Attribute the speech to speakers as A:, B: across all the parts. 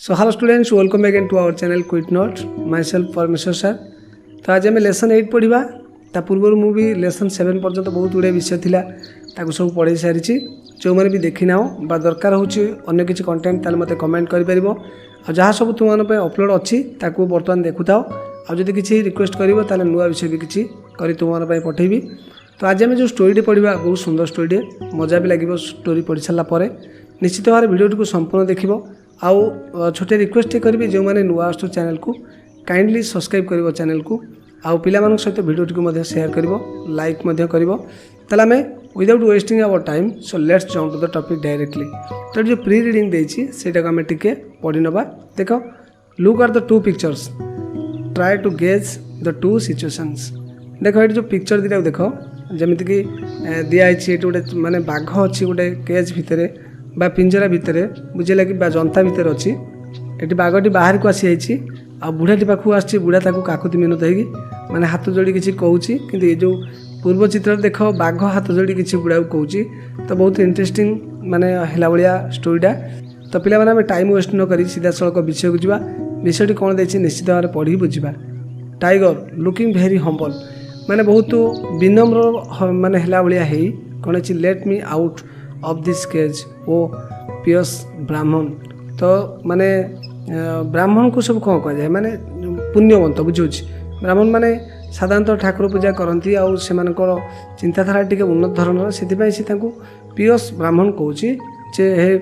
A: So hello students, welcome again to our channel Quit Not. Myself Parmeshwar sir. तो आज आम lesson 8 पढ़ा ता पूर्व मुझे लेसन 7 पर्यंत बहुत गुड़े विषय थिला ताकू सब पढ़ाई सारी जो मैंने भी देखी ना बा दरकार होन्य किसी कंटेंट ताल मते कमेंट कर जहाँ सब तुम अपलोड अच्छी ताकू बर्तमान देखु थाओ आ जदि किसी रिक्वेस्ट करिवो ताले नुआ विषय भी किसी करी तुम पठेबी। तो आज आम जो स्टोरी पढ़ा बहुत सुंदर स्टोरी मजा भी लगे स्टोरी पढ़ी सारापर निश्चित भाव भिडियो को संपूर्ण देखो आउ छोटे रिक्वेस्ट करी जो मैंने नुआ आसु चैनल को काइंडली सब्सक्राइब कर चैनल को आउ पिला सहित भिडियो शेयर कर लाइक कर without wasting our time so let's jump to the topic directly. तो जो प्री रीडिंग देछि सेटा को आम टिके पढ़ी नबा। देख look are the two pictures try to gauge the two situations. देख ये जो पिक्चर दिटा देख जमीक दिखाई गोटे माने बाघ अच्छी गोटे केज भितर बा पिंजरा भितर बुझे कि जनता भितर अच्छी ये बाघटी बाहर को आसी जाइए आ बुढ़ाटी पाखक आसी बुढ़ा ताकू काकुति मिनत होगी माने हाथ जोड़ी किसी कहूँ कि ये जो पूर्व चित्र देख बाघ हाथ जोड़ी किसी बुढ़ा को कहूँ। तो बहुत इंटरेस्टिंग माने है भाया स्टोरीटा। तो पिला माने टाइम वेस्ट न करी सीधा सड़क विषय को जावा। विषयटी कौन देछि निश्चित भाव में पढ़ी बुझा। टाइगर लुकिंग भेरी हम्बल माने बहुत विनम्र माने है भाया है कौन अच्छी let me out of this cage O pious Brahmin. तो माने ब्राह्मण को सब कौन कह जाए माने पुण्यवंत बुझे ब्राह्मण माने साधारणतः ठाकुर पूजा करती आउ से चिंताधारा टी उन्नत धरण से पियस ब्राह्मण कहूँ जे हे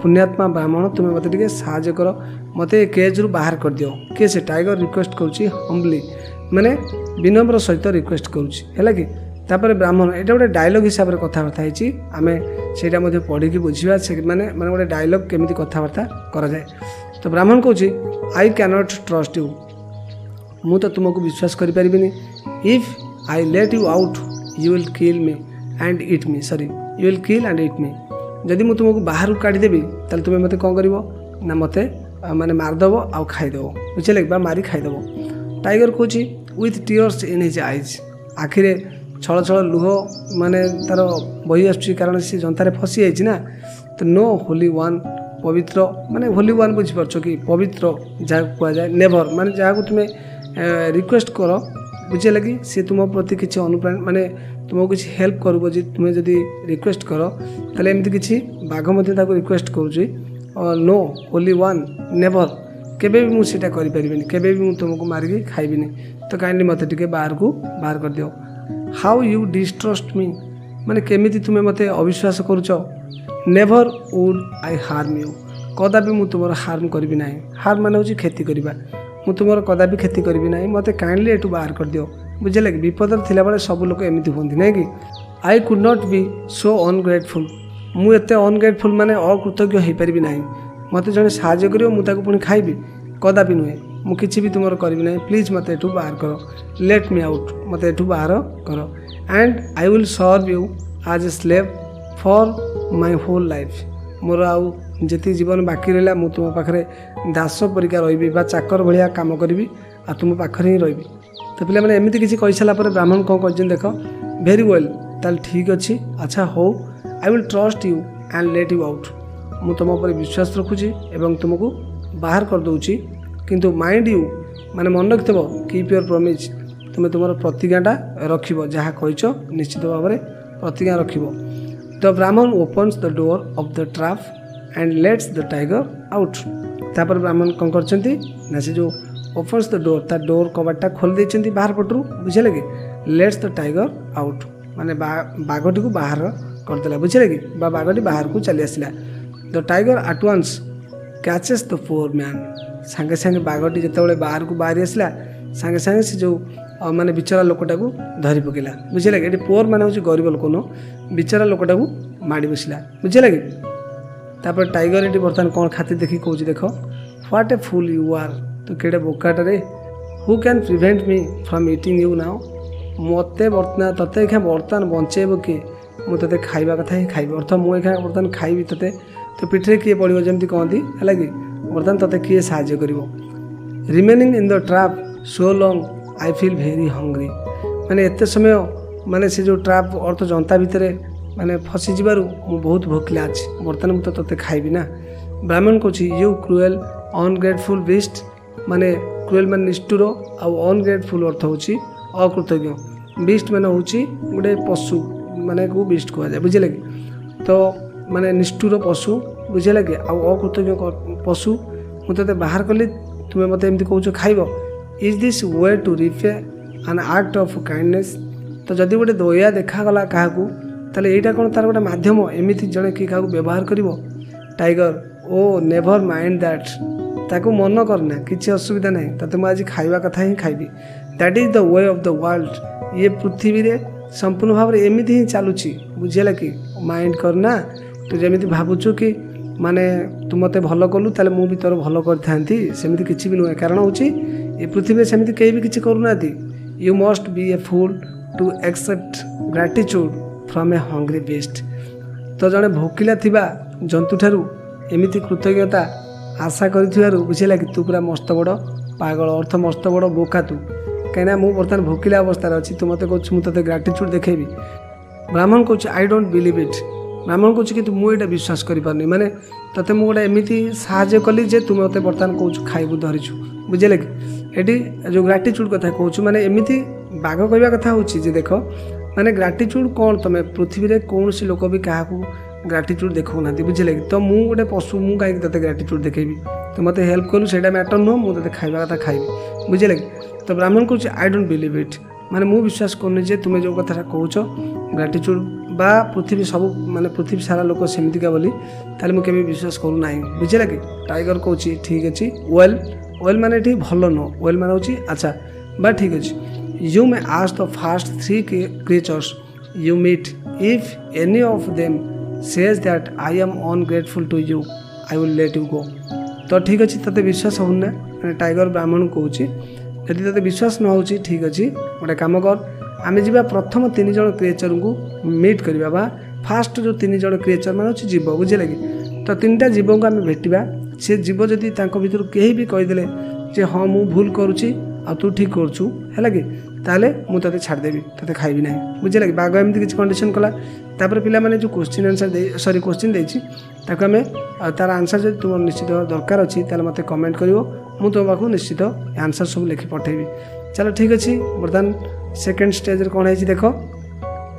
A: पुण्यात्मा ब्राह्मण तुम्हें मत टे साहय कर मत केज रु बाहर कर दियो। किए से टाइगर रिक्वेस्ट करुँची हम्बली माने विनम्र सहित रिक्वेस्ट करुँची कि तापर ब्राह्मण ये गोटे डायलॉग हिसाब से कथबार्ता होती आम से पढ़ी बुझा से माने माने गोटे डायलॉग केमी कथबार्ता करा जाए। तो ब्राह्मण कहूँ आई कैनॉट ट्रस्ट यू मु तो तुमको विश्वास करें if I let you out you will kill me and eat me sorry you will kill and eat me. जदि मु तुमको बाहर काढ़ीदेवी ताल तुम्हें मत कौन कर ना मत माने मारदेव आउ खाईदेव बुझे बा मारी खाईदेव। टाइगर कहूँ with tears in his eyes आखिरे छल छल लुह माने तार बही आसुची कारण सी जनतार फसी जाइए ना। तो नो होली वन पवित्र माने होली वन बुझीपार कि पवित्र जहाँ कह जाए नेभर माने जहाँ तुम्हें रिक्वेस्ट कर बुझे लगी सी तुम प्रति किसी अनुप्राण माने तुमको किसी हेल्प करूँ जी तुम्हें जदि रिक्वेस्ट कर ताले एमती किसी बाघ मध्य रिक्वेस्ट करुँची नो होली वन नेभर केबे भी मुझे करें केबे भी तुमको मारिकी खाइबिनी। तो काइंडली मत टे बाहर को बाहर कर दियो। हाउ यू डिस्ट्रस्ट मी माने केमिति तुम्हें मत अविश्वास करुच never would I harm you कदापि मु तुम हार्म करी ना। हार्म माने हूँ क्षति करवा मु तुम कदापि क्षति करी ना मत काइंडली एटू बाहर कर दियो बुझे लगे विपद थिला बेले सब लोग एमती हूँ ना कि I could not be so ungrateful मु एते अनग्रेटफुल माने अकृतज्ञ हो पारि ना मत जड़े साहय कर मुझे पुणी खाइबी कदापि नुहे मु किसी भी तुम करी ना प्लीज मत एठू बाहर कर लेट मी आउट मत एठू बाहर कर and I will serve you as a slave for my whole life मोर आउ जी जीवन बाकी रहा मु तुम पाखे दास परिका रही चाकर भाया कम करी आ तुम पाखे ही रही। तो पे मैंने एमती किसी कही सारापर ब्राह्मण कौन कर देख भेरी वेल ताल ठीक अच्छे अच्छा हो I will trust you and let you out मु तुम पर विश्वास रखुची एवं तुमको बाहर कर दूची किंतु माइंड यू माने मन रखिथबो कीप योर प्रॉमिस तुम्हें तुम प्रतिज्ञाटा रखिबो जहाँ कहिच निश्चित भाव में प्रतिज्ञा रखिबो। द ब्राह्मण opens the door of the trap and let's the tiger out. तापर ब्राह्मण कौन करछंती ना से जो ओपन्स द डोर ता डोर कबाटा खोल देछंती बाहर पटरू बुझे लगे लेट्स द टाइगर आउट माने बाघटी को बाहर करदेला बुझे लगे बाघटी बाहर को चली आसला। The tiger at once catches the poor man सांगे सांगे बाघटी जिते बाहर को बाहरी आसला सांगे सांगे से जो माने बिचरा लोकटा को धरी पकेला बुझे लगे ये पोर माने हूँ गरीब लोक न बिचरा लोकटा को माड़ी बसला बुझे लगे। तापर टाइगर ये बर्तमान कौन खातिर देखी कौच देख what a fool you are तो केड़े बोकाटा रे who can prevent me from eating you now मत बर्तमान तते क्या बर्तमान बंचेब किए मुझे ते खाइबा कथा ही खाइबी अर्थ मुझे बर्तमान खाइबी तते तो पिठरे किए पड़ो जमी कहती है कि बर्तमान तते किए साहाय्य कर remaining in the trap so long I feel very hungry माने एत समय माने से जो ट्रैप अर्थ जनता भितर माने फसी जीवार बहुत भोकला अच्छी बर्तमान मुझे तते खाइबी ना ब्राह्मण कौच यू क्रुएल अनग्रेटफुल बीस्ट माने क्रुएल मान निष्ठुर आउ अनग्रेटफुल अर्थ होची अकृतज्ञ बीस्ट माने होची गोटे पशु माने को बीस्ट कहा जाए बुझे कि तो माने निष्ठुर पशु बुझे कि आउ अकृतज्ञ पशु मुझे बाहर कली तुम्हें मत एमती कौच खाइब is this way to repay an act of kindness तो जदि गोटे दया देखागला क्या ताले एटा कौन तार गोटे मध्यम एमती जड़े कि क्या व्यवहार कर टाइगर ओ नेभर माइंड दैट ताको मन करना किसी असुविधा नहीं तते मुझे आज खाइबा कथा ही खाइबी that is the way of the world ये पृथ्वी रे संपूर्ण भाव में एमती ही चलुची बुझेला कि माइंड करना तो जमी भावुचु कि माने तू मते भल कलु ताले मु भी तोर भल करथांती सेमिति किछि भी नुहे कारण होची ए पृथ्वी सेमिति केही भी किछि करूनाती you must be a fool to accept gratitude from a hungry beast तो जड़े भोकिला थिबा जंतु ठारू एमिति कृतज्ञता आशा करिथिबारु बुझिला कि तू पूरा मस्त बड़ पागल अर्थ मस्त बड़ बोका तू कहीं मु बर्तमान भोकिला अवस्था अच्छी तू मत कहूँ मुझे ग्राटिट्यूड देखेबी ब्राह्मण कौच आई डोंट बिलीव इट ब्राह्मण कौच कि मुझे विश्वास करें माने तते मु गोटे एमती साहाଯ୍य कली जे तुम मत बर्तमान कौच खाइबू धरीचु बुझे कि ये जो ग्राटिट्यूड कथा कहूँ माने एमती बाघ कहवा कथा होची जे देख माने ग्राटिट्यूड कौन तुम पृथ्वी रे कौन सी लोक भी क्या ग्राटिट्यूड देखो ना बुझे कि तो मु गोटे पशु मु कहीं ते ग्राटिट्यूड देखेबी तो मत हेल्प कलु से मैटर नुह मुझे खाइबा कथा खाइबी बुझे कि तो ब्राह्मण कौच आई डोंट बिलीव इट माने मु विश्वास करनी जे तुम जो कथा कहूच ग्राटिट्यूड बा पृथ्वी सब माने पृथ्वी सारा लोक सेमतिका बोली ताले मु केबे विश्वास करू नाही बुझे कि टाइगर कहूँ ठीक अच्छे वेल वेल माने ठीक भल नुह वेल माने होची अच्छा बा ठीक अच्छे you may ask the first 3 creatures you meet if any of them says that I am ungrateful to you I will let you go तो ठीक अच्छे तते विश्वास होना टाइगर ब्राह्मण कहूँ यदि तेज विश्वास न हो ठीक अच्छे गोटे कम कर आम जा प्रथम 3 जन क्रिएचर को मीट करवा बा फास्ट जो 3 जन क्रिएचर मान अच्छे जीव बुझे कि तो 3टा जीव को आम भेटा सी जीव जदि भर कहीं भी कहीदे जे हाँ मुझे भूल करुच्ची आ तू ठीक करुचु है कि ताले मुझे छाड़देवी ते खाइबी ना बुझे कि बाघ एमती किसी कंडीशन कला तापर पिला माने जो क्वेश्चन आंसर सॉरी क्वेश्चन देछि ताको आमे तार आंसर जब तुम निश्चित दरकार अच्छी ताले मते कमेंट करिवो मु तुम पाखु निश्चित आंसर सब लिखि पठेबी चलो ठीक अच्छे बर्तमान सेकेंड स्टेज रे कौन है देख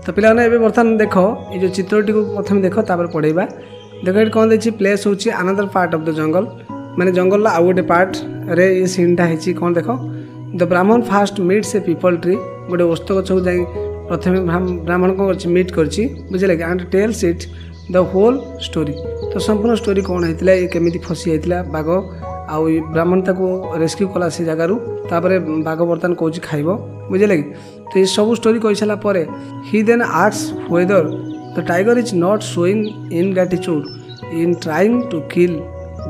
A: तो पिला बर्तमान देख ये जो चित्रटी को प्रथम देख तापर पढ़ेबा देख ये कौन देखिए प्लेस होची another part of the jungle माने जंगल आउ गोटे पार्ट रे ये सीनटा है कौन देख द ब्राह्मण fast meets A people tree गोटे ओस्त गछ को जाई प्रथम ब्राह्मण कौन कर मीट कर बुझे लगे and tells it the whole story तो संपूर्ण स्टोरी कौन होता है ये केमी फसी होता बाघ आउ ब्राह्मण ताको रेस्क्यू कला से जगार तापर बाघ बर्तमान कौन खाइब बुझे लगे तो ये सब स्टोरी कही सारापर ही then asks whether the tiger is not showing ingratitude in trying to kill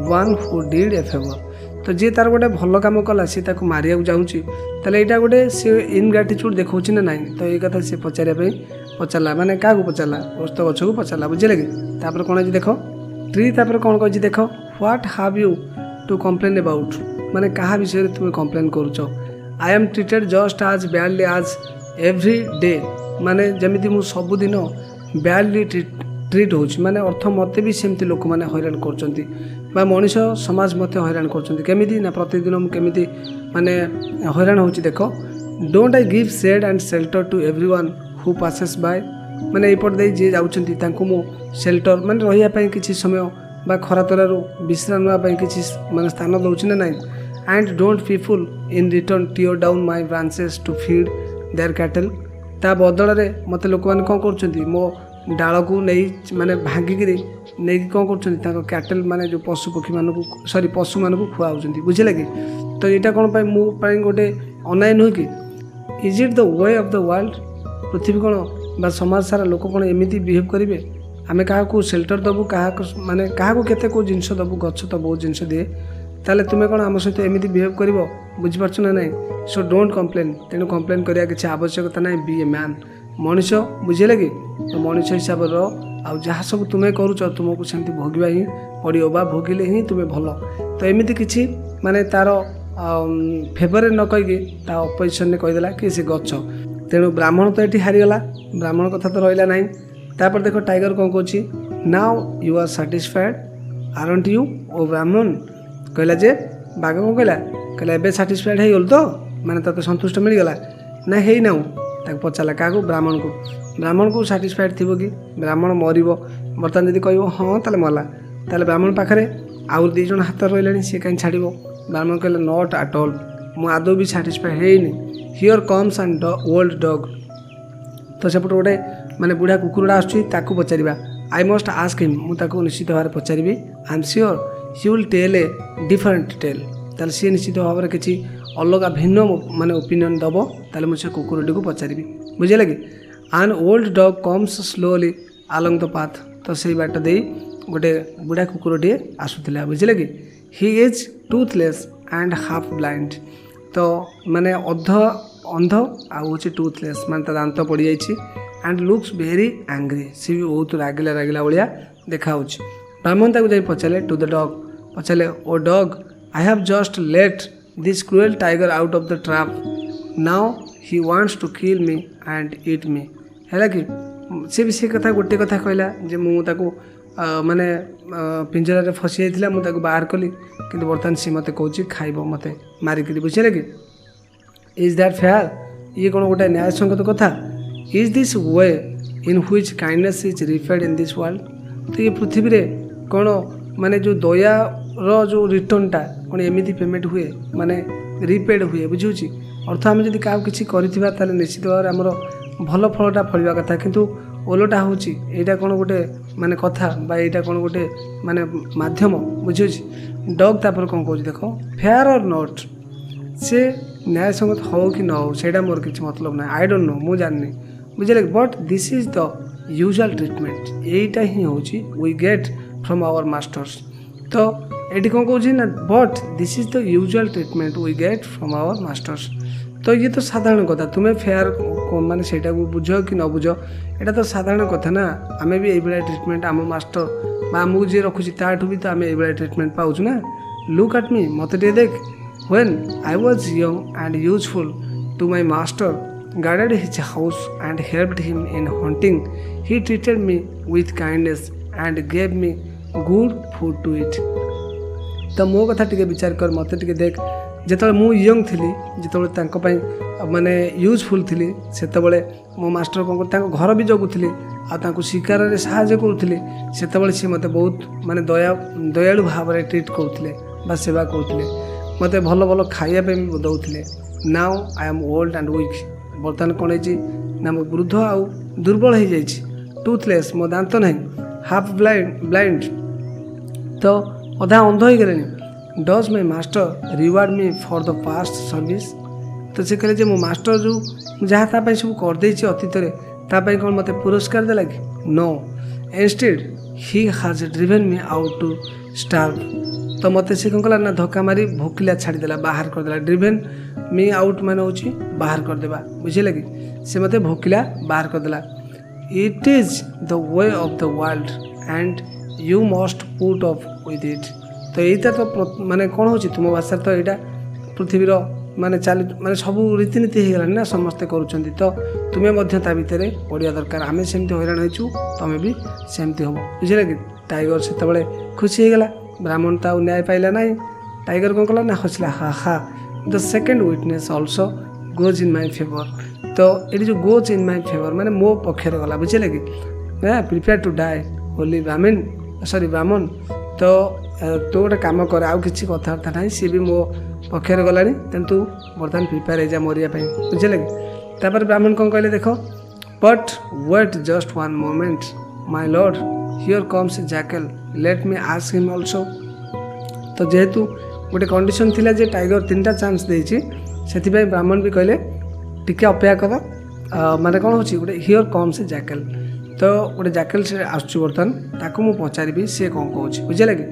A: one who did a favour तो जी तार गोटे भल कम कला सी मारिया जाऊँगी ताले यहाँ गोटे सी इनग्राटिट्यूड देखा ना ना तो ये कथा सी पचारे पचारा माने क्या पचारा ओस्त गछ को पचारा बुझे लगे तापर कौन है देख ट्री तापर कौन कही देख what have you to complain about माने क्या विषय तुम कम्प्लेन करुच I am treated just as badly as every day माने जमी मु सबुदिन बैडली ट्रीट होची माने अर्थ मते भी सेमती लोक माने हैरान करचंती बा मनीष समाज मते हैरान करचंती केमिति ना प्रतिदिन मु केमिति माने हैरान होची देखो don't I give shade and shelter to everyone who passes by माने एपट दे जे जाउचंती तांको मु शेल्टर माने रहिया पई किछि समय बा खरा तरारु विश्राम नवा पई किछि माने स्थान दउछि ना नाही and don't people in return tear down my branches to feed their cattle ता बदल रे मते लोक माने कोन करचंती मो डाल को नहीं माने भांगिक नहीं कौन कर कैटल माने जो पशु पक्षी मान सॉरी पशु मान खुआउंट बुझे लगे तो यहाँ कौन मु गोटे अनाय नुह कि is it the way of the world पृथ्वी कौन बा समाज सारा लोक कौन एमती बिहेव करेंगे आम क्या शेल्टर दबू क्या माने क्या केते को जिनस दबू गछ तो बहुत जिनस दिए ताले तुम्हें कौन आम सहित एमती बिहेव कर बुझीपार ना ना सो डोंट कम्प्लेन तेणु कम्प्लेन करा किसी आवश्यकता ना बी ए मैन मनीष बुझे लगे तो मनीष हिसाब जहाँ सब तुम्हें करुच तुमको सेमती भोगवा ही पड़ो बा भोगिले ही तुम्हें भल तो एमती किसी माने तार फेवर न कहीकि अपोजिशन ने कहीदेला कि सी गछ तेणु ब्राह्मण तो ये हारीगला ब्राह्मण कथा तो रहा ना तापर देख टाइगर कौन कौच now you are satisfied aren't you O Brahmin କହିଲା ଯେ ବାଘ କ'ଣ କହିଲା ଏବେ ସାଟିସ୍ଫାଏଡ୍ ହେଇଗଲୁ ତ ମାନେ ତୋତେ ସନ୍ତୁଷ୍ଟ ମିଳିଗଲା ନା ହେଇନାଉ ତାକୁ ପଚାରିଲା କାହାକୁ ବ୍ରାହ୍ମଣକୁ ସାଟିସ୍ଫାଏଡ୍ ଥିବ କି ବ୍ରାହ୍ମଣ ମରିବ ବର୍ତ୍ତମାନ ଯଦି କହିବ ହଁ ତାହେଲେ ମଲା ତାହେଲେ ବ୍ରାହ୍ମଣ ପାଖରେ ଆଉ 2 ଜଣ ହାତ ରହିଲେଣି ସିଏ କାହିଁ ଛାଡ଼ିବ ବ୍ରାହ୍ମଣ କହିଲେ ନଟ୍ ଆଟ୍ ଅଲ୍ ମୁଁ ଆଦୌ ବି ସାଟିସ୍ଫାଏଡ୍ ହେଇନି here comes and old dog ତ ସେପଟେ ଗୋଟେ ମାନେ ବୁଢ଼ା କୁକୁରଟା ଆସୁଛି ତାକୁ ପଚାରିବା ଆଇ ମଷ୍ଟ ଆସ୍କ ହିମ୍ ମୁଁ ତାକୁ ନିଶ୍ଚିତ ଭାବରେ ପଚାରିବି I am sure he will tell a different tale ତାହେଲେ ସିଏ ନିଶ୍ଚିତ ଭାବରେ କିଛି ଅଲଗା ଭିନ୍ନ ମାନେ ଓପିନିଅନ୍ ଦେବ ତାହେଲେ ମୁଁ ସେ କୁକୁରଟିକୁ ପଚାରିବି ବୁଝିଲେ କି ଆନ୍ ଓଲ୍ଡ ଡଗ୍ କମ୍ସ ସ୍ଲୋଲି ଆଲଙ୍ଗ ଦ ପାଥ୍ ତ ସେଇ ବାଟ ଦେଇ ଗୋଟେ ବୁଢ଼ା କୁକୁରଟିଏ ଆସୁଥିଲା ବୁଝିଲେ କି he is toothless and half blind ତ ମାନେ ଅନ୍ଧ ଆଉ ହେଉଛି ଟୁଥଲେସ୍ ମାନେ ତା ଦାନ୍ତ ପଡ଼ିଯାଇଛି ଆଣ୍ଡ ଲୁକ୍ସ ଭେରି ଆଙ୍ଗ୍ରି ସେ ବି ବହୁତ ରାଗିଲା ଭଳିଆ ଦେଖାହେଉଛି ବ୍ରାହ୍ମଣ ତାକୁ ଯାଇ ପଚାରିଲେ ଟୁ ଦ ଡଗ୍ ପଚାରିଲେ O dog I have just let this cruel tiger out of the trap now he wants to kill me and ଇଟ୍ ମି ହେଲା କି ସେ ବି ସେ କଥା ଗୋଟେ କଥା କହିଲା ଯେ ମୁଁ ତାକୁ ମାନେ ପିଞ୍ଜରାରେ ଫସି ଯାଇଥିଲା ମୁଁ ତାକୁ ବାହାର କଲି କିନ୍ତୁ ବର୍ତ୍ତମାନ ସେ ମୋତେ କହୁଛି ଖାଇବ ମୋତେ ମାରିକିରି ବୁଝିଲେ କି ଇଜ୍ ଦ୍ୟାଟ୍ ଫେୟାର୍ ଇଏ କ'ଣ ଗୋଟେ ନ୍ୟାୟସଙ୍ଗତ କଥା is this way in which kindness is repaid in this world ତ ଏ ପୃଥିବୀରେ କ'ଣ ମାନେ ଯେଉଁ ଦୟାର ଯେଉଁ ରିଟର୍ଣ୍ଣଟା କ'ଣ ଏମିତି ପେମେଣ୍ଟ ହୁଏ ମାନେ ରିପେଡ୍ ହୁଏ ବୁଝୁଛି ଅର୍ଥ ଆମେ ଯଦି କାହାକୁ କିଛି କରିଥିବା ତାହେଲେ ନିଶ୍ଚିତ ଭାବରେ ଆମର ଭଲ ଫଳଟା ଫଳିବା କଥା କିନ୍ତୁ ଓଲଟା ହେଉଛି ଏଇଟା କ'ଣ ଗୋଟେ ମାନେ କଥା ବା ଏଇଟା କ'ଣ ଗୋଟେ ମାନେ ମାଧ୍ୟମ ବୁଝୁଛି ଡଗ୍ ତାପରେ କ'ଣ କହୁଛି ଦେଖ ଫେୟାର୍ ଅର୍ ନଟ୍ ସେ ନ୍ୟାୟସଙ୍ଗତ ହଉ କି ନ ହଉ ସେଇଟା ମୋର କିଛି ମତଲବ ନାହିଁ ଆଇ ଡୋଣ୍ଟ ନୋ ମୁଁ ଜାଣିନି ବୁଝିଲେ but this is the usual treatment ଏଇଟା ହିଁ ହେଉଛି we get from our masters ତ ଏଠି କ'ଣ କହୁଛି ନା but this is the usual treatment we get from our masters ତ ଇଏ ତ ସାଧାରଣ କଥା ତୁମେ ଫେୟାର୍ ମାନେ ସେଇଟାକୁ ବୁଝ କି ନ ବୁଝ ଏଇଟା ତ ସାଧାରଣ କଥା ନା ଆମେ ବି ଏଇଭଳିଆ ଟ୍ରିଟମେଣ୍ଟ ଆମ ମାଷ୍ଟର ବା ଆମକୁ ଯିଏ ରଖୁଛି ତାଠୁ ବି ତ ଆମେ ଏଇଭଳିଆ ଟ୍ରିଟମେଣ୍ଟ ପାଉଛୁ ନା ଲୁକ୍ ଆଟ୍ ମି ମୋତେ ଟିକେ ଦେଖ when I was young and useful to my master, guarded his house and helped him in hunting, he treated me with kindness and gave me good food to eat. ତ ମୋ କଥା ଟିକେ ବିଚାର କର ମୋତେ ଟିକେ ଦେଖ ଯେତେବେଳେ ମୁଁ ୟଙ୍ଗ ଥିଲି ଯେତେବେଳେ ତାଙ୍କ ପାଇଁ ମାନେ ୟୁଜଫୁଲ୍ ଥିଲି ସେତେବେଳେ ମୋ ମାଷ୍ଟର କ'ଣ କରୁ ତାଙ୍କ ଘର ବି ଜଗୁଥିଲି ଆଉ ତାଙ୍କୁ ଶିକାରରେ ସାହାଯ୍ୟ କରୁଥିଲି ସେତେବେଳେ ସିଏ ମୋତେ ବହୁତ ମାନେ ଦୟାଳୁ ଭାବରେ ଟ୍ରିଟ୍ କରୁଥିଲେ ବା ସେବା କରୁଥିଲେ ମୋତେ ଭଲ ଭଲ ଖାଇବା ପାଇଁ ବି ଦେଉଥିଲେ now I am old and weak ବର୍ତ୍ତମାନ କ'ଣ ହେଇଛି ନା ମୁଁ ବୃଦ୍ଧ ଆଉ ଦୁର୍ବଳ ହେଇଯାଇଛି ଟୁଥଲେସ୍ ମୋ ଦାନ୍ତ ନାହିଁ ହାଫ୍ ବ୍ଲାଇଣ୍ଡ ତ ଅଧା ଅନ୍ଧ ହେଇଗଲେଣି ଡଜ୍ ମାଇ ମାଷ୍ଟର ରିୱାର୍ଡ଼ ମି ଫର୍ ଦ ପାଷ୍ଟ ସର୍ଭିସ୍ ତ ସେ କହିଲେ ଯେ ମୋ ମାଷ୍ଟର ଯେଉଁ ଯାହା ତା ପାଇଁ ସବୁ କରିଦେଇଛି ଅତୀତରେ ତା ପାଇଁ କ'ଣ ମୋତେ ପୁରସ୍କାର ଦେଲା କି no instead he has driven ମି ଆଉଟ୍ ଟୁ ଷ୍ଟାର୍ଭ ତ ମୋତେ ସେ କ'ଣ କଲା ନା ଧକ୍କା ମାରି ଭୋକିଲା ଛାଡ଼ିଦେଲା ବାହାର କରିଦେଲା ଡ୍ରିଭେନ୍ ମି ଆଉଟ୍ ମାନେ ହେଉଛି ବାହାର କରିଦେବା ବୁଝିଲେ କି ସେ ମୋତେ ଭୋକିଲା ବାହାର କରିଦେଲା it is the way of the world and you must put up with it ତ ଏଇଟା ତ ମାନେ କ'ଣ ହେଉଛି ତୁମ ଭାଷାରେ ତ ଏଇଟା ପୃଥିବୀର ମାନେ ମାନେ ସବୁ ରୀତିନୀତି ହେଇଗଲାଣି ନା ସମସ୍ତେ କରୁଛନ୍ତି ତ ତୁମେ ମଧ୍ୟ ତା ଭିତରେ ପଡ଼ିବା ଦରକାର ଆମେ ସେମିତି ହଇରାଣ ହେଇଛୁ ତୁମେ ବି ସେମିତି ହେବ ବୁଝିଲେ କି ଟାଇଗର ସେତେବେଳେ ଖୁସି ହେଇଗଲା ବ୍ରାହ୍ମଣ ତ ଆଉ ନ୍ୟାୟ ପାଇଲା ନାହିଁ ଟାଇଗର କ'ଣ କଲା ନା ହସିଲା ହା the second witness also goes in my favour ତ ଏଠି ଯେଉଁ ଗୋଜ୍ ଇନ୍ ମାଇ ଫେଭର୍ ମାନେ ମୋ ପକ୍ଷରେ ଗଲା ବୁଝିଲେ କି ପ୍ରିପେୟାର ଟୁ ଡାଏ ବୋଲି ବ୍ରାହ୍ମଣ ତ ତୁ ଗୋଟେ କାମ କରେ ଆଉ କିଛି କଥାବାର୍ତ୍ତା ନାହିଁ ସିଏ ବି ମୋ ପକ୍ଷରେ ଗଲାଣି ତେଣୁ ତୁ ବର୍ତ୍ତମାନ ପ୍ରିପେୟାର ହେଇଯା ମରିବା ପାଇଁ ବୁଝିଲେ କି ତାପରେ ବ୍ରାହ୍ମଣ କ'ଣ କହିଲେ ଦେଖ but wait just one moment my lord here comes jackal let me ask him also ତ ଯେହେତୁ ଗୋଟେ କଣ୍ଡିସନ୍ ଥିଲା ଯେ ଟାଇଗର 3ଟା ଚାନ୍ସ ଦେଇଛି ସେଥିପାଇଁ ବ୍ରାହ୍ମଣ ବି କହିଲେ ଟିକେ ଅପେକ୍ଷା କର ମାନେ କ'ଣ ହେଉଛି ଗୋଟେ ହିଅର୍ କମ୍ସ ଜ୍ୟାକେଲ୍ ତ ଗୋଟେ ଜ୍ୟାକେଲ୍ ସେ ଆସୁଛି ବର୍ତ୍ତମାନ ତାକୁ ମୁଁ ପଚାରିବି ସିଏ କ'ଣ କହୁଛି ବୁଝିଲେ କି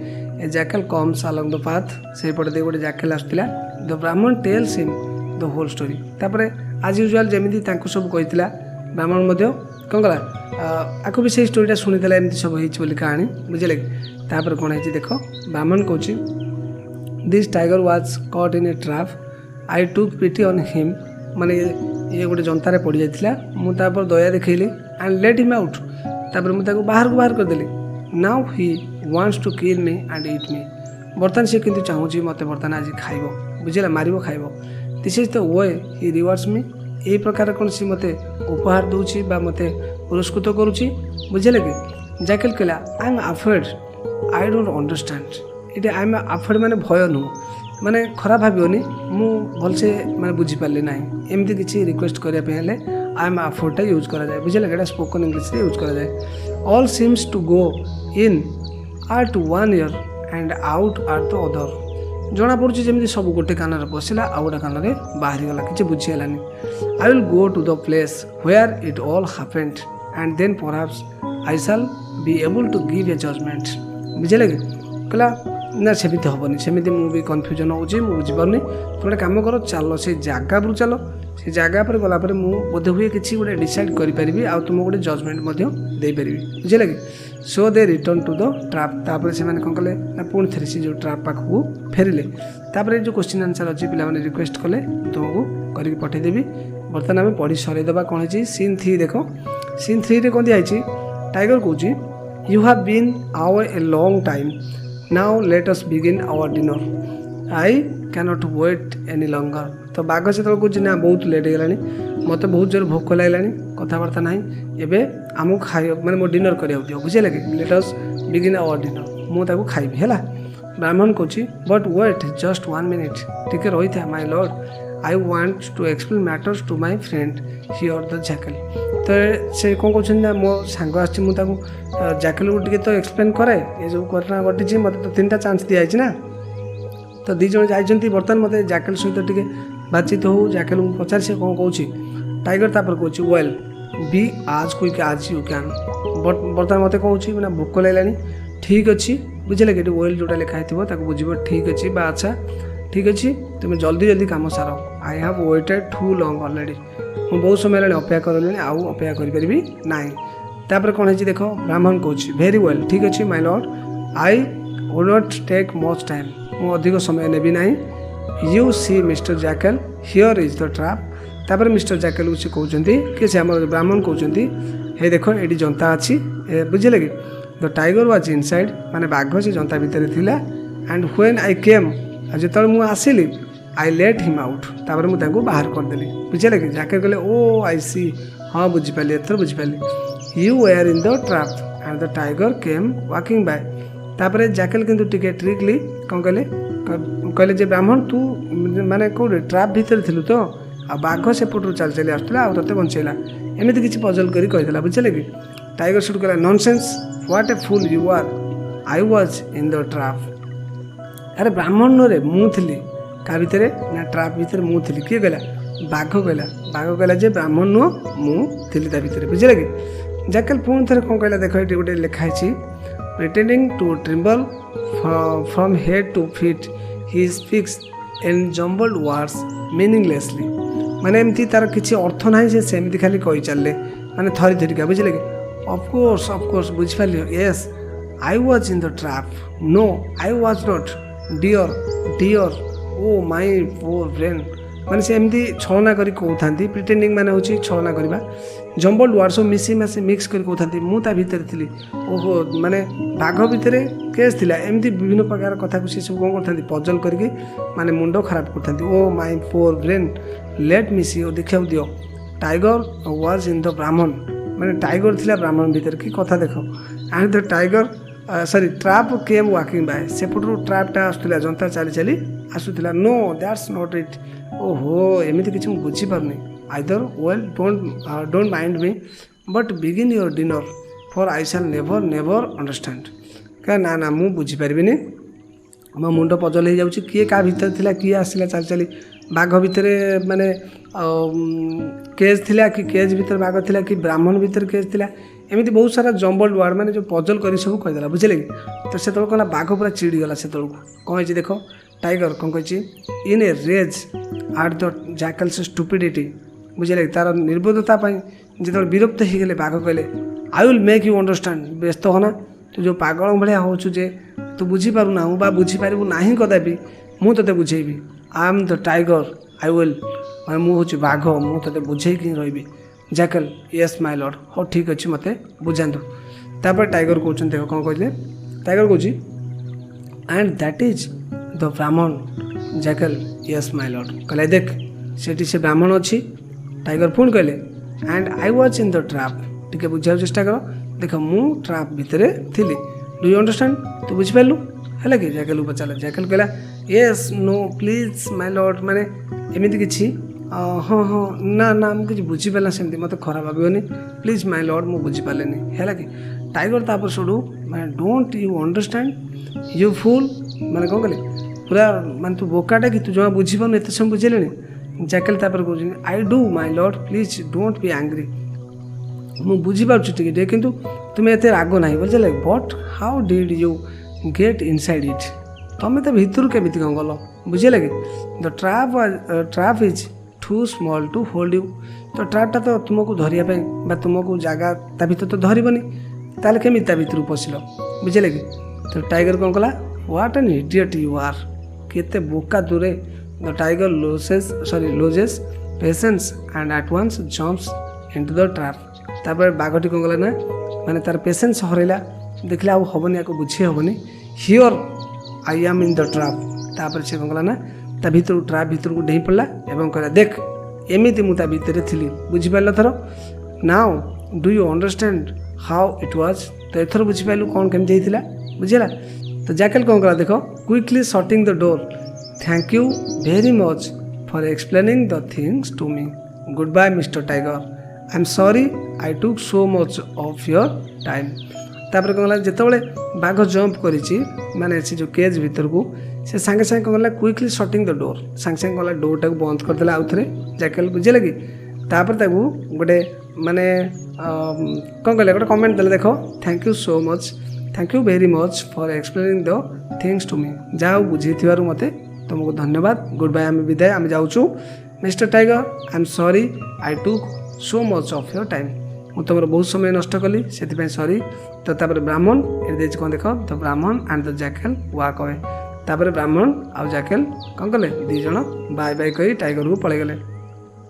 A: ଏ ଜ୍ୟାକେଲ୍ କମ୍ସ ଆଲଙ୍ଗ ଦ ପାଥ୍ ସେଇପଟେ ଦେଇ ଗୋଟେ ଜ୍ୟାକେଲ୍ ଆସୁଥିଲା ଦ ବ୍ରାହ୍ମଣ ଟେଲ୍ସ ହିମ୍ ଦ ହୋଲ୍ ଷ୍ଟୋରି ତାପରେ ଆଜ୍ ୟୁଜୁଆଲ୍ ଯେମିତି ତାଙ୍କୁ ସବୁ କହିଥିଲା ବ୍ରାହ୍ମଣ ମଧ୍ୟ କ'ଣ କଲା ଆକୁ ବି ସେଇ ଷ୍ଟୋରିଟା ଶୁଣିଥିଲା ଏମିତି ସବୁ ହେଇଛି ବୋଲି କାହାଣୀ ବୁଝିଲେ କି ତାପରେ କ'ଣ ହେଇଛି ଦେଖ ବ୍ରାହ୍ମଣ କହୁଛି this tiger was caught in a trap I took pity on him ମାନେ ଇଏ ଗୋଟେ ଜନ୍ତାରେ ପଡ଼ିଯାଇଥିଲା ମୁଁ ତାପରେ ଦୟା ଦେଖେଇଲି ଆଣ୍ଡ ଲେଟ୍ ହିମ୍ ଆଉଟ୍ ତାପରେ ମୁଁ ତାକୁ ବାହାରକୁ ବାହାର କରିଦେଲି now he wants to kill me and eat me बर्तमान से किंतु चाहूँगी मत बर्तमान आज खाइब बुझेगा मारिब खाइब this is the way he rewards me यही प्रकार कौन सी मत उपहार दूची बा मत पुरस्कृत करुच्ची बुझे कि जैकेल कहला I am afraid I don't understand ये आई एम अफ्रेड माने भय नुह माने खराब भावियोनी मु भलसे माने बुझीपारे ना एमती किसी रिक्वेस्ट करने आई एम अफ्रेड यूज करा जाए बुझे लगे स्पोकन इंग्लिश यूज करा जाए all seems to go in are to one ear and out are the other जना पड़ी जमी सब गोटे कान पशिला आ गोटे कान बाहरी गला कि बुझीगलानी I will go to the place where it all happened and then perhaps I shall be able to give a judgement बुझे कि कहला ना सेमती हेनी सेमती मुझे कन्फ्यूजन होची बुझीपारे तो गोटे कम कर चल से जगह पर चल से जगह पर गलापर बोध हुए किसी गोटे डिसाइड करी आ तुम गोटे जजमेंट देपारि बुझे कि सो दे रिटर्न टू द ट्राप तापर से कौन कले ना पुणी थे से जो ट्राप पाखक फेरिले तापर जो क्वेश्चन आंसर अच्छी पे रिक्वेस्ट कले तुमको करके पठेदेवी बर्तमान आम पढ़ी सरेदेवा कौन है सीन 3 देख सीन 3 रे कौन दिखाई टाइगर कौच you have been our a long time now let us begin our dinner I cannot wait any longer तो बाघ से कौच ना बहुत लेट हो मत बहुत जोर भोक लगे कथबार्ता ना एवं आमको खाई मैंने मो डिनर करा दियो बुझे लगे let us begin our dinner मुझे खाइबी है ब्राह्मण कौच बट वेट जस्ट 1 मिनिट टिके रही था my lord I want to explain matters to my friend here the jackal तो से कौन कहते मो सांग आसता जैकेल को टिके तो एक्सप्लेन करे ये जो घटना घटी मत तो 3टा चांस दिखाई ना तो 2 जन जाइए बर्तमान मत जैकेल सहित टिके बातचीत हो जैकेल को पचार से कौन कौन टाइगर तापर कौच वेल बी आज क्विक आज यू कैन बट बर्तमान मत कौन मैंने भोक लगे ठीक अच्छे बुझे लगे वेल जोटा लिखाई थो बुझ ठीक अच्छे अच्छा ठीक अच्छे तुम जल्दी जल्दी कम सार I have waited too long already मुझे बहुत समय है अपेक्षा कर आउ अपेक्षा करी ना तापर कौन है देख ब्राह्मण कौच वेरी वेल ठीक अच्छे my lord I would not take much time मुझे अधिक समय नेबी ना you see mister jackal here is the trap तापर मिस्टर जैकेल को कहते कि से आम ब्राह्मण कहते हे देख ये जनता अच्छी बुझे लगे द टाइगर वाज इनसाइड माने बाघ से जनता भितर थिला एंड व्हेन आई केम जो मुझे आसिली आई लेट हिम आउट तापर मुझे बाहर करदेली बुझे लगे जैकेल कहले ओ आई सी हाँ बुझीपाली एथर बुझीपाली you were in the trap and the tiger came walking by तापर जैकेल किंतु टिके ट्रिकली कौन कहले कहले जे ब्राह्मण तू माने कौटे ट्रैप भितर थिलु तो आ बाघ सेपटू चल चली आसला आ ते बंचेला एमती किसी पजल करी कहीदेला बुझे कि टाइगर सुट कहला nonsense what a fool you are I was in the trap अरे ब्राह्मण रे मु थी का भितर ना ट्रैप भितर मु थी किए कहला बाघ कहला जे ब्राह्मण नुह मु थी ता भितर बुझे कि जैकेल पुणी थे कौन कहला देख ये गोटे लिखाई pretending to tremble from head to feet he speaks in jumbled words meaninglessly माने एमती तार किसी अर्थ ना सेमती खाली कही चलले माने थरी थरिका बुझे कि ऑफकोर्स बुझिपारे yes I was in the trap no I was not dear oh my poor brain माने से एमती छलना करी कहते प्रिटेंडिंग माने होची छलना करवा जम्बल्ड वर्ड सब मिसी मासी मिक्स कर कहते मुझे भितर थी ओहो माने बाघ भितर केस थिला एमती विभिन्न प्रकार कथा को सब कौन करते पजल करके माने मुंड खराब करते oh my poor brain let me see देखा दियो टाइगर वाज इन द ब्राह्मण माने टाइगर थिला ब्राह्मण भितर की कथा देख and the tiger sorry trap came walking by सेपटू ट्रैपटा आसुला जनता चली चली आसुला नो दैट्स नॉट इट ओहो एमती किसी मुझे बुझीपारे आइदर well don't mind me but begin your dinner for I shall never never understand क्या ना ना मुझे बुझीपारि मो मुंड पजल हो जाऊँगी किए क्या भितर थिला किए आसला चली चली बाघ भितर माने केज थिला कि केज भितर बाघ थिला कि ब्राह्मण भितर केज थिला एमती बहुत सारा जम्बल्ड वर्ड माने जो पजल कर सब कहीदेला बुझे कि तो से कहला बाघ पूरा चिड़ीगला से कौन है देख टाइगर कौन कही इन ए रेज आट द जैकेल्स स्टुपिडिटी बुझे लगे तार निर्बोधता जो विरक्त हो गले बाघ कहले I will make you understand व्यस्त होना तू जो पागल भाया होचु जे तू बुझीपारुना बा बुझीपारू ना कदापि मुझे बुझेबी I am the tiger I will मुझे बाघ मुझे बुझे रही जैकेल येस माय लॉर्ड हो ठीक अच्छे मत बुझातु तापर टाइगर कहते देख कौन कहते टाइगर कौच and that is the Brahmin jackal yes my lord कहले देख सेठी से ब्राह्मण अच्छी टाइगर पुणी कहले and I was in the trap टिके बुझार चेष्टा कर देख मु ट्रैप भितर थिली डू यू अंडरस्टैंड तू बुझिपारू है कि जैकल को पचारा जैकल कहला yes no please my lord माने एमती किसी हाँ हाँ ना ना मुझे बुझीपारा सेमती मत खराब भागनी प्लीज माय लॉर्ड मुझे बुझीपारे है कि टाइगर तापर सड़ू मैं don't you understand you full माने कौन कहले पूरा माने तू बोकाटा कि तू जमा बुझीपार एत समय बुझेले जैकल तापर कहते I do my lord please don't be angry मुझे बुझीपार्छ टे कि तुम्हें एत राग ना बुझे but how did you get inside it तुम्हें तो भितर केमी कौन गल बुझे कि the trap is too small to hold you तो ट्रैपटा तो तुमको धरिया तुमको जगह ता भर तो धरबनी ताल केमी भर पशिल बुझे कि तो टाइगर कौन कला what an idiot you are केते बोका दूरे the tiger loses patience and at once jumps into the trap तापर बाघटी कौन कला ना माने तार पेशेंस हरैला देखले आ हेनी या बुझी हेनी here I am in the trap तापर से कौन कला ना ता भर ट्रैप भर को डेई पड़ा और कहला देख एमती मुझे भितर थी बुझीपार थर now do you understand how it was तो एथर बुझीपारू कौन केमती होता बुझेगा तो जैकल कौन कला देख quickly shutting the door thank you very much for explaining the things to me goodbye mister tiger I am sorry I took so much of your time तापर कौन कला जितेबाला बाघ जंप करी माने से जो केज भीतर को से सांगे सांगे कौन कला क्विकली शटिंग द डोर सांगे सांगे कौन डोर टाक बंद करदे आउ थे जैकल बुझे कि तापर ताकू गोटे माने कौन कहले गोटे कमेंट देले देख thank you so much thank you very much for explaining the things to me जहाँ बुझे मते तुमको धन्यवाद गुड बाय आम विदाय आम जाऊँ mister tiger I am sorry I took so much of your time मुझे तुम बहुत समय नष्ट कली से सॉरी तो तापर ब्राह्मण ये कौन देख द ब्राह्मण and the jackal walk away तापर ब्राह्मण आउ जैकल कौन कले दी जन बाय बाय कही टाइगर को पलैगले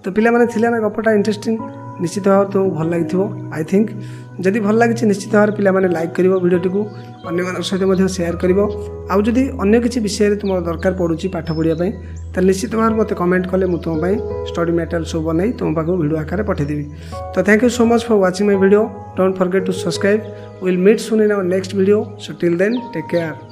A: तो पिला माने थिले ना गपटा इंटरेस्टिंग निश्चित भाव तुमको भल लगी आई थिंक जदि भल लगी निश्चित भाव पिला माने लाइक करिवो वीडियोटी को अन्य सहित शेयर करिवो आउ जदि अन्य किसी विषय तुम दरकार पड़ुची पाठ पढ़ाई तो निश्चित भाव मत कमेंट कले मुझे तुम स्टडी मटेरियल सब बनई तुम पाक वीडियो आकार पठेदेवी तो thank you so much for watching my video don't forget to subscribe will meet soon in our next video so till then take care.